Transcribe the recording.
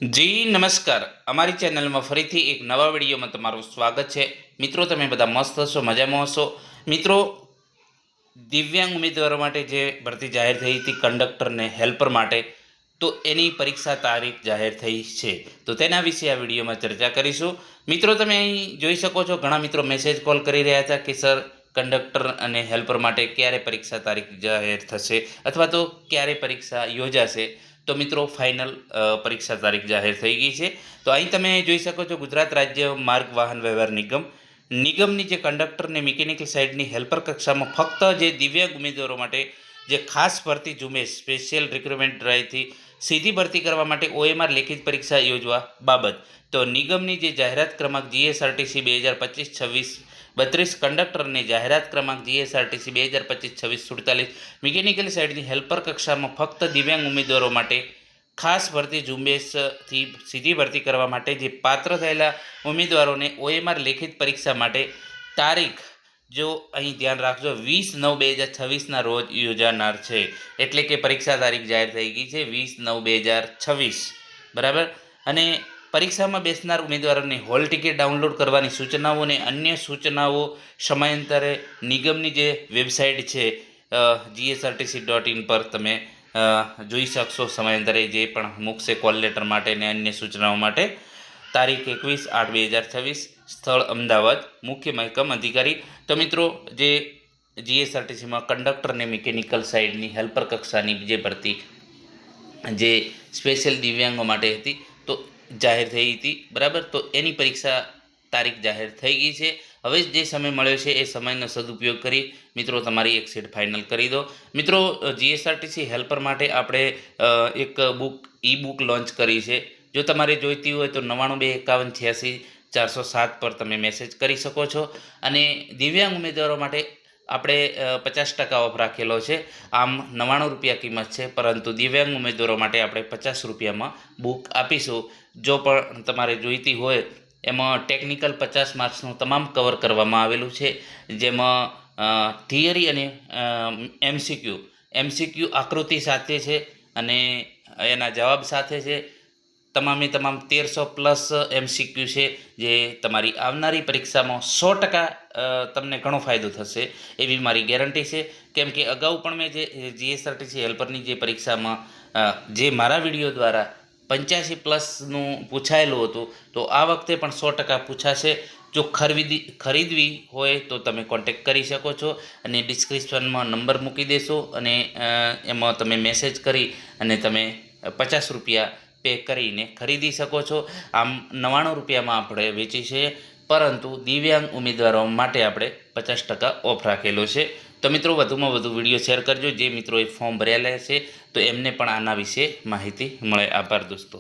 જી નમસ્કાર, અમારી ચેનલમાં ફરીથી એક નવા વિડીયોમાં તમારું સ્વાગત છે। મિત્રો, તમે બધા મસ્ત હશો, મજામાં હશો। મિત્રો, દિવ્યાંગ ઉમેદવારો માટે જે ભરતી જાહેર થઈ હતી કંડક્ટર ને હેલ્પર માટે, તો એની પરીક્ષા તારીખ જાહેર થઈ છે, તો તેના વિશે આ વિડીયોમાં ચર્ચા કરીશું। મિત્રો, તમે અહીં જોઈ શકો છો, ઘણા મિત્રો મેસેજ કોલ કરી રહ્યા હતા કે સર કંડક્ટર અને હેલ્પર માટે ક્યારે પરીક્ષા તારીખ જાહેર થશે અથવા તો ક્યારે પરીક્ષા યોજાશે। તો મિત્રો, ફાઇનલ પરીક્ષા તારીખ જાહેર થઈ ગઈ છે। તો અહીં તમે જોઈ શકો છો, ગુજરાત રાજ્ય માર્ગ વાહન વ્યવહાર નિગમની જે કંડક્ટર ને મિકેનિકલ સાઇડની હેલ્પર કક્ષામાં ફક્ત જે દિવ્યાંગ ઉમેદવારો માટે જે ખાસ ભરતી ઝુંબેશ સ્પેશિયલ રિક્રુટમેન્ટ ડ્રાઈવથી સીધી ભરતી કરવા માટે OMR લેખિત પરીક્ષા યોજવા બાબત, તો નિગમની જે જાહેરાત ક્રમાંક GSRTC 2025-26-32 કંડક્ટરની જાહેરાત ક્રમાંક GSRTC 2025-26-47 મિકેનિકલ સાઇડની હેલ્પર કક્ષામાં ફક્ત દિવ્યાંગ ઉમેદવારો માટે ખાસ ભરતી ઝુંબેશથી સીધી ભરતી કરવા માટે જે પાત્ર થયેલા ઉમેદવારોને OMR લેખિત પરીક્ષા માટે તારીખ, જો અહીં ધ્યાન રાખજો, 20/9/2026 રોજ યોજાનાર છે। એટલે કે પરીક્ષા તારીખ જાહેર થઈ ગઈ છે 20/9/2026, બરાબર। અને પરીક્ષામાં બેસનાર ઉમેદવારોને હોલ ટિકિટ ડાઉનલોડ કરવાની સૂચનાઓ અને અન્ય સૂચનાઓ સમયાંતરે નિગમની જે વેબસાઇટ છે GSRTC.in પર તમે જોઈ શકશો। સમયાંતરે જે પણ મૂકશે કોલ લેટર માટે અને અન્ય સૂચનાઓ માટે। તારીખ 21/8/2026, સ્થળ અમદાવાદ, મુખ્ય મહેકમ અધિકારી। તો મિત્રો, જે GSRTCમાં કંડક્ટર અને મિકેનિકલ સાઇડની હેલ્પર કક્ષાની જે ભરતી જે સ્પેશિયલ દિવ્યાંગો માટે હતી, તો જાહેર થઈ હતી, બરાબર। તો એની પરીક્ષા તારીખ જાહેર થઈ ગઈ છે। હવે જે સમય મળ્યો છે એ સમયનો સદુપયોગ કરી મિત્રો તમારી એક સીટ ફાઇનલ કરી દો। મિત્રો, GSRTC હેલ્પર માટે આપણે એક બુક લોન્ચ કરી છે। જો તમારે જોઈતી હોય તો 9925186407 પર તમે મેસેજ કરી શકો છો। અને દિવ્યાંગ ઉમેદવારો માટે આપણે 50% ઓફ રાખેલો છે। આમ 99 રૂપિયા કિંમત છે, પરંતુ દિવ્યાંગ ઉમેદવારો માટે આપણે 50 રૂપિયામાં બુક આપીશું। જો પણ તમારે જોઈતી હોય, એમાં ટેકનિકલ 50 માર્ક્સનું તમામ કવર કરવામાં આવેલું છે, જેમાં થિયરી અને MCQ આકૃતિ સાથે છે અને એના જવાબ સાથે છે। તમામે તમામ 1300+ MCQ છે, જે તમારી આવનારી પરીક્ષામાં 100% તમને ઘણો ફાયદો થશે એવી મારી ગેરંટી છે। કેમ કે અગાઉ પણ મેં જે GSRTC હેલ્પરની જે પરીક્ષામાં જે મારા વિડીયો દ્વારા 85+નું પૂછાયેલું હતું, તો આ વખતે પણ 100% પૂછાશે। જો ખરીદવી હોય તો તમે કોન્ટેક્ટ કરી શકો છો અને ડિસ્ક્રિપ્શનમાં નંબર મૂકી દેશો અને એમાં તમે મેસેજ કરી અને તમે 50 રૂપિયા પે કરીને ખરીદી શકો છો। આમ 99 રૂપિયામાં આપણે વેચી છે, પરંતુ દિવ્યાંગ ઉમેદવારો માટે આપણે 50% ઓફ રાખેલો છે। તો મિત્રો, વધુમાં વધુ વિડીયો શેર કરજો, જે મિત્રોએ ફોર્મ ભરેલા છે તો એમને પણ આના વિશે માહિતી મળે। આભાર દોસ્તો।